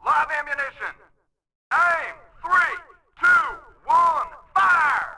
Live ammunition! Aim! 3, 2, 1, fire!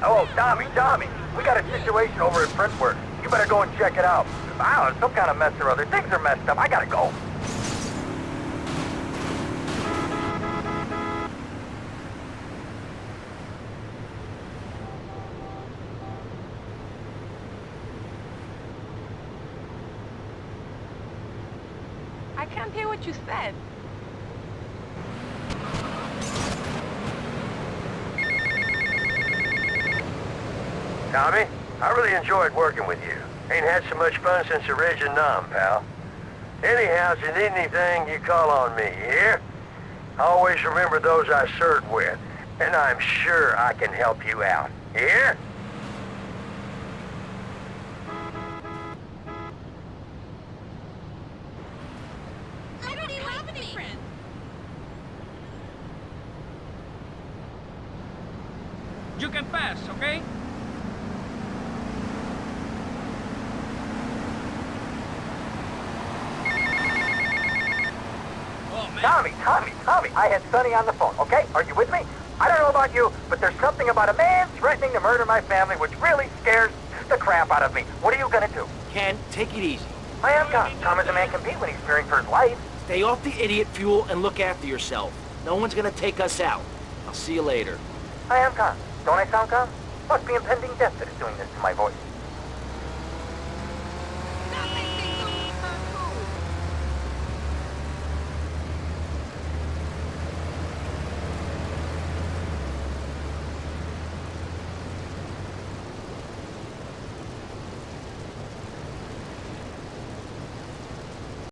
Oh, Tommy, we got a situation over at Printworks. You better go and check it out. I don't know, some kind of mess or other. Things are messed up. I gotta go. I can't hear what you said. Tommy, I really enjoyed working with you. Ain't had so much fun since the Reg and Nom, pal. Anyhow, if you need anything, you call on me, you hear? Always remember those I served with, and I'm sure I can help you out. You hear? I don't have any friends. You can pass, okay? Tommy, I had Sonny on the phone, okay? Are you with me? I don't know about you, but there's something about a man threatening to murder my family which really scares the crap out of me. What are you gonna do? Ken, take it easy. I am Tom. Tom is a man compete when he's fearing for his life. Stay off the idiot fuel and look after yourself. No one's gonna take us out. I'll see you later. I am Tom. Don't I sound calm? Must be impending death that is doing this to my voice. Nothing